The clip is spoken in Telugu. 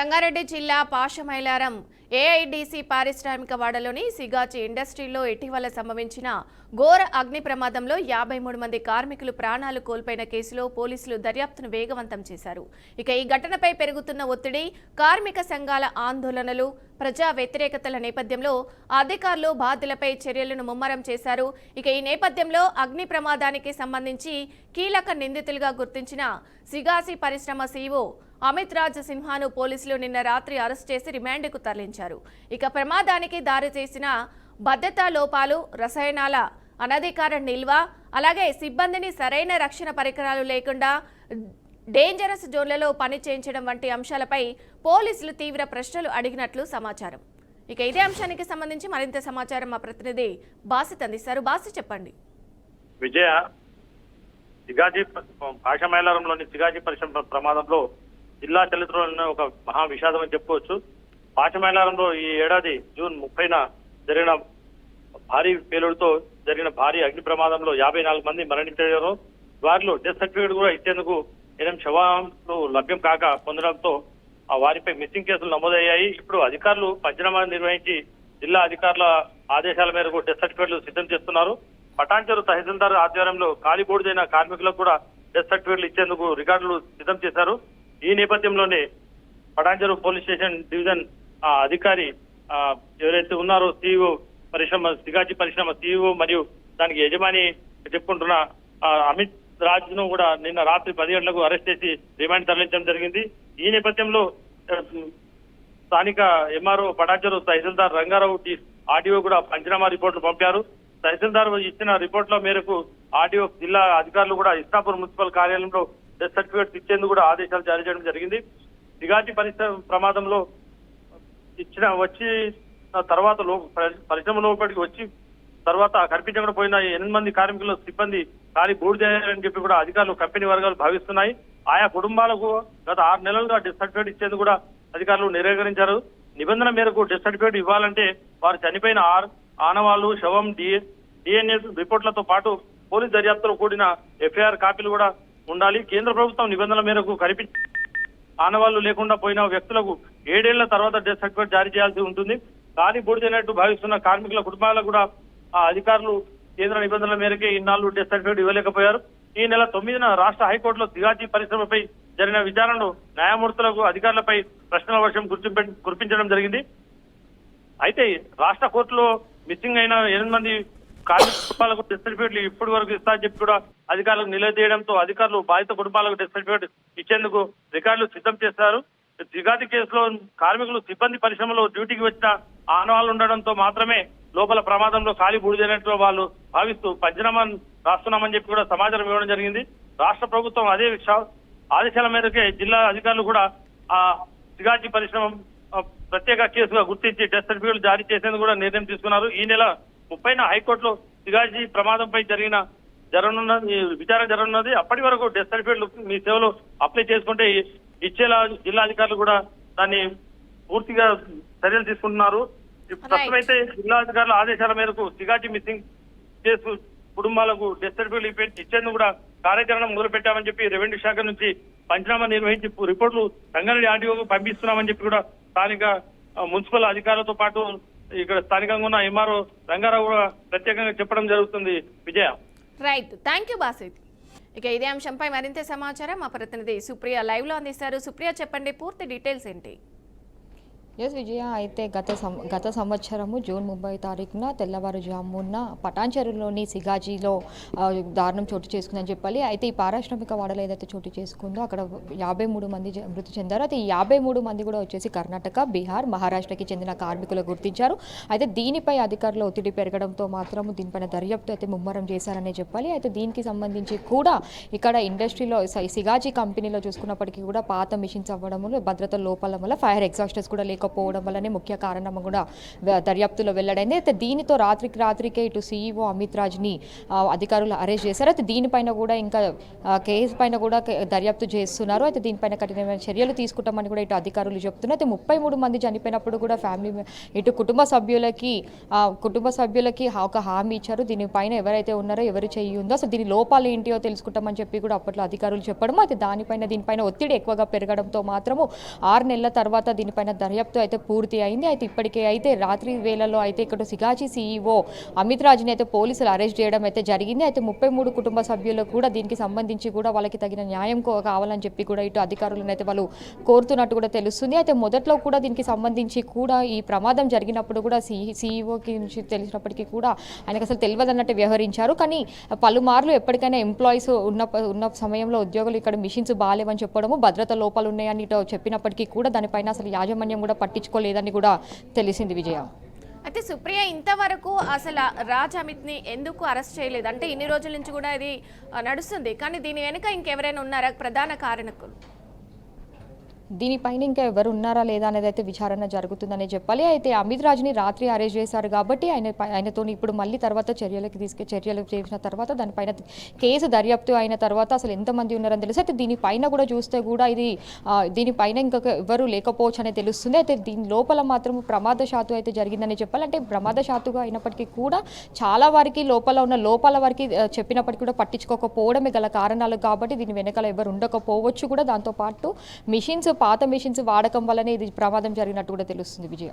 రంగారెడ్డి జిల్లా పాషమైలారం ఏఐడిసి పారిశ్రామిక వాడలోని సిగాచి ఇండస్ట్రీలో ఇటీవల సంభవించిన ఘోర అగ్ని ప్రమాదంలో 53 మంది కార్మికులు ప్రాణాలు కోల్పోయిన కేసులో పోలీసులు దర్యాప్తును వేగవంతం చేశారు. ఇక ఈ ఘటనపై పెరుగుతున్న ఒత్తిడి, కార్మిక సంఘాల ఆందోళనలు, ప్రజా వ్యతిరేకతల నేపథ్యంలో అధికారులు బాధ్యులపై చర్యలను ముమ్మరం చేశారు. ఇక ఈ నేపథ్యంలో అగ్ని ప్రమాదానికి సంబంధించి కీలక నిందితులుగా గుర్తించిన సిగాసి పరిశ్రమ సీఈఓ అమిత్ రాజ్ సిన్హాను పోలీసులు నిన్న రాత్రి అరెస్ట్ చేసి రిమాండ్కు తరలించారు. ఇక ప్రమాదానికి దారి చేసిన భద్రతా లోపాలు, రసాయనాల అనధికార నిల్వ, అలాగే సిబ్బందిని సరైన రక్షణ పరికరాలు లేకుండా డేంజరస్ జోన్లలో పని చేయించడం వంటి అంశాలపై పోలీసులు తీవ్ర ప్రశ్నలు అడిగినట్లు సమాచారం. ఇక ఇదే అంశానికి సంబంధించి మరింత సమాచారం మా ప్రతినిధి బాసిత్ అందిస్తారు. బాసి చెప్పండి. విజయ, సిగాజీ పాషమైలారంలోని సిగాజీ పరిశ్రమ ప్రమాదంలో జిల్లా చరిత్రలో ఒక మహా విషాదం అని చెప్పుకోవచ్చు. పాషమైలారంలో ఈ ఏడాది జూన్ 30న జరిగిన భారీ పేలుడుతో జరిగిన భారీ అగ్ని ప్రమాదంలో 54 మంది మరణించారు. వారిలో డెత్ సర్టిఫికేట్ కూడా ఇచ్చేందుకు 8 శవాలు లభ్యం కాక పొందడంతో వారిపై మిస్సింగ్ కేసులు నమోదయ్యాయి. ఇప్పుడు అధికారులు పంచనామా నిర్వహించి జిల్లా అధికారుల ఆదేశాల మేరకు డెత్ సర్టిఫికేట్లు సిద్ధం చేస్తున్నారు. పటాన్చెరు తహసీల్దార్ ఆధ్వర్యంలో కాలిబూడిదైన కార్మికులకు కూడా డెత్ సర్టిఫికేట్లు ఇచ్చేందుకు రికార్డులు సిద్ధం చేశారు. ఈ నేపథ్యంలోనే పటాన్చెరు పోలీస్ స్టేషన్ డివిజన్ అధికారి ఎవరైతే ఉన్నారో సీఈఓ పరిశ్రమ సిగాజీ పరిశ్రమ సీఈఓ మరియు దానికి యజమాని చెప్పుకుంటున్న అమిత్ రాజ్ ను కూడా నిన్న రాత్రి 10 గంటలకు అరెస్ట్ చేసి రిమాండ్ తరలించడం జరిగింది. ఈ నేపథ్యంలో స్థానిక ఎంఆర్ఓ పటాన్చెరు తహసీల్దార్ రంగారావు ఆర్డీఓ కూడా పంచనామా రిపోర్టులు పంపారు. తహసీల్దార్ ఇచ్చిన రిపోర్టుల మేరకు ఆర్డీఓ జిల్లా అధికారులు కూడా ఇస్లాపూర్ మున్సిపల్ కార్యాలయంలో డెత్ సర్టిఫికేట్ ఇచ్చేందుకు కూడా ఆదేశాలు జారీ చేయడం జరిగింది. సిగాజీ పరిశ్రమ ప్రమాదంలో వచ్చిన తర్వాత పరిశ్రమ లోపలికి వచ్చి తర్వాత కనిపించకుండా పోయిన 8 మంది కార్మికుల సిబ్బంది కాలి బూడిదేయాలని చెప్పి కూడా అధికారులు కంపెనీ వర్గాలు భావిస్తున్నాయి. ఆయా కుటుంబాలకు గత 6 నెలలుగా డెత్ సర్టిఫికేట్ ఇచ్చేందుకు కూడా అధికారులు నిరాకరించారు. నిబంధన మేరకు డెత్ సర్టిఫికేట్ ఇవ్వాలంటే వారు చనిపోయిన ఆనవాళ్లు, శవం, డిఎన్ఏ రిపోర్ట్లతో పాటు పోలీస్ దర్యాప్తులో కూడిన ఎఫ్ఐఆర్ కాపీలు కూడా ఉండాలి. కేంద్ర ప్రభుత్వం నిబంధనల మేరకు కనిపించి ఆనవాళ్లు లేకుండా పోయిన వ్యక్తులకు 7 ఏళ్ల తర్వాత డెత్ సర్టిఫికేట్ జారీ చేయాల్సి ఉంటుంది. కానీ బూడిదైనట్టు భావిస్తున్న కార్మికుల కుటుంబాలకు కూడా అధికారులు కేంద్ర నిబంధనల మేరకే ఇన్నాళ్లు డెత్ సర్టిఫికేట్ ఇవ్వలేకపోయారు. ఈ నెల 9న రాష్ట్ర హైకోర్టులో సిగాజీ పరిశ్రమపై జరిగిన విచారణలో న్యాయమూర్తులకు అధికారులపై ప్రశ్నల వర్షం కురిపించడం జరిగింది. అయితే రాష్ట్ర కోర్టులో మిస్సింగ్ అయిన 8 మంది కార్మిక కుటుంబాలకు డెత్ సర్టిఫికేట్లు ఇప్పటి వరకు ఇస్తారని చెప్పి కూడా అధికారులకు నిలదీయడంతో అధికారులు బాధిత కుటుంబాలకు డెత్ సర్టిఫికేట్ ఇచ్చేందుకు రికార్డులు సిద్ధం చేశారు. సిగాజీ కేసులో కార్మికులు సిబ్బంది పరిశ్రమలో డ్యూటీకి వచ్చిన ఆనవాళ్లు ఉండడంతో మాత్రమే లోపల ప్రమాదంలో కాలి బూడిదైనట్లు వాళ్ళు భావిస్తూ పంచనామా రాస్తున్నామని చెప్పి కూడా సమాచారం ఇవ్వడం జరిగింది. రాష్ట్ర ప్రభుత్వం అదే ఆదేశాల మేరకే జిల్లా అధికారులు కూడా సిగాజీ పరిశ్రమ ప్రత్యేక కేసుగా గుర్తించి డెత్ సర్టిఫికేట్ జారీ చేసేందుకు కూడా నిర్ణయం తీసుకున్నారు. ఈ నెల 30న హైకోర్టులో సిగాజీ ప్రమాదంపై విచారణ జరగనున్నది. అప్పటి వరకు డెత్ సర్టిఫికేట్లు మీ సేవలో అప్లై చేసుకుంటే ఇచ్చేలా జిల్లా అధికారులు కూడా దాన్ని పూర్తిగా చర్యలు తీసుకుంటున్నారు. ప్రస్తుతమైతే జిల్లా అధికారుల ఆదేశాల మేరకు సిగాజీ మిస్సింగ్ కేసు కుటుంబాలకు డెత్ సర్టిఫికేట్ ఇచ్చేందుకు కూడా కార్యాచరణ మొదలు పెట్టామని చెప్పి రెవెన్యూ శాఖ నుంచి పంచనామా నిర్వహించి రిపోర్టులు రంగారెడ్డి ఆర్డీఓకు పంపిస్తున్నామని చెప్పి కూడా స్థానిక మున్సిపల్ అధికారులతో పాటు ఇక్కడ స్థానికంగా ఉన్న ఎంఆర్ఓ రంగారావు కూడా ప్రత్యేకంగా చెప్పడం జరుగుతుంది. విజయ, రైట్, థ్యాంక్ యూ బాసిత్. ఇక ఇదే అంశంపై మరింత సమాచారం మా ప్రతినిధి సుప్రియ లైవ్ లో అందిస్తారు. సుప్రియ, చెప్పండి, పూర్తి డీటెయిల్స్ ఏంటి? ఎస్ విజయ, అయితే గత సంవత్సరము జూన్ 30 తారీఖున తెల్లవారుజామున పటాన్చెరులోని సిగాజీలో దారుణం చోటు చేసుకుందని చెప్పాలి. అయితే ఈ పారిశ్రామిక వాడలో ఏదైతే చోటు చేసుకుందో అక్కడ 53 మంది మృతి చెందారు. అయితే ఈ 53 మంది కూడా వచ్చేసి కర్ణాటక, బీహార్, మహారాష్ట్రకి చెందిన కార్మికులు గుర్తించారు. అయితే దీనిపై అధికారులు ఒత్తిడి పెరగడంతో మాత్రం దీనిపైన దర్యాప్తు అయితే ముమ్మరం చేశారనే చెప్పాలి. అయితే దీనికి సంబంధించి కూడా ఇక్కడ ఇండస్ట్రీలో సిగాజీ కంపెనీలో చూసుకున్నప్పటికీ కూడా పాత మిషన్స్ అవ్వడం, భద్రత లోపాల వల్ల ఫైర్ ఎగ్జాస్టర్స్ కూడా లేకపోవడం వల్లనే ముఖ్య కారణం కూడా దర్యాప్తులో వెల్లడైంది. అయితే దీనితో రాత్రికే ఇటు సీఈఓ అమిత్ రాజ్ని అధికారులు అరెస్ట్ చేశారు. అయితే దీనిపైన కూడా ఇంకా కేసు పైన కూడా దర్యాప్తు చేస్తున్నారు. అయితే దీనిపైన కఠినమైన చర్యలు తీసుకుంటామని కూడా ఇటు అధికారులు చెప్తున్నారు. అయితే 33 మంది చనిపోయినప్పుడు కూడా ఇటు కుటుంబ సభ్యులకి ఒక హామీ ఇచ్చారు. దీనిపైన ఎవరైతే ఉన్నారో ఎవరు చెయ్యి ఉందో అసలు దీని లోపాలు ఏంటియో తెలుసుకుంటామని చెప్పి కూడా అప్పట్లో అధికారులు చెప్పడం. అయితే దీనిపైన ఒత్తిడి ఎక్కువగా పెరగడంతో మాత్రము 6 నెలల తర్వాత దీనిపైన దర్యాప్తు అయితే పూర్తి అయింది. అయితే ఇప్పటికే అయితే రాత్రి వేళల్లో అయితే ఇక్కడ సిగాచి సీఈఓ అమిత్ రాజ్ని అయితే పోలీసులు అరెస్ట్ చేయడం అయితే జరిగింది. అయితే 33 కుటుంబ సభ్యులకు కూడా దీనికి సంబంధించి కూడా వాళ్ళకి తగిన న్యాయం కావాలని చెప్పి కూడా ఇటు అధికారులను అయితే వాళ్ళు కోరుతున్నట్టు కూడా తెలుస్తుంది. అయితే మొదట్లో కూడా దీనికి సంబంధించి కూడా ఈ ప్రమాదం జరిగినప్పుడు కూడా సీఈఓకి నుంచి తెలిసినప్పటికీ కూడా ఆయనకు అసలు తెలియదన్నట్టు వ్యవహరించారు. కానీ పలుమార్లు ఎప్పటికైనా ఎంప్లాయీస్ ఉన్న సమయంలో ఉద్యోగులు ఇక్కడ మిషన్స్ బాగాలేవని చెప్పడము, భద్రత లోపాలు ఉన్నాయని చెప్పినప్పటికీ కూడా దానిపైన అసలు యాజమాన్యం కూడా పట్టించుకోలేదని కూడా తెలిసింది విజయ. అయితే సుప్రియ ఇంతవరకు అసలు రాజ్ అమిత్ని ఎందుకు అరెస్ట్ చేయలేదు? అంటే ఇన్ని రోజుల నుంచి కూడా ఇది నడుస్తుంది, కానీ దీని వెనుక ఇంకెవరైనా ఉన్నారా ప్రధాన కారణకులు? దీనిపైన ఇంకా ఎవరు ఉన్నారా లేదా అనేది అయితే విచారణ జరుగుతుందని చెప్పాలి. అయితే అమిత్ రాజ్ని రాత్రి అరెస్ట్ చేశారు కాబట్టి ఆయనతో ఇప్పుడు మళ్ళీ తర్వాత చర్యలు చేసిన తర్వాత దానిపైన కేసు దర్యాప్తు అయిన తర్వాత అసలు ఎంతమంది ఉన్నారని తెలుసు. అయితే దీనిపైన కూడా చూస్తే కూడా దీనిపైన ఇంకొక ఎవరు లేకపోవచ్చు అనేది తెలుస్తుంది. అయితే దీని లోపల మాత్రం ప్రమాదశాత్తు అయితే జరిగిందని చెప్పాలి. అంటే ప్రమాదశాత్తుగా అయినప్పటికీ కూడా చాలా వారికి లోపాల వారికి చెప్పినప్పటికీ కూడా పట్టించుకోకపోవడమే గల కారణాలు కాబట్టి దీని వెనకాల ఎవరు ఉండకపోవచ్చు కూడా. దాంతోపాటు పాత మిషన్స్ వాడకం వల్లనే ఇది ప్రమాదం జరిగినట్టు కూడా తెలుస్తుంది విజయ.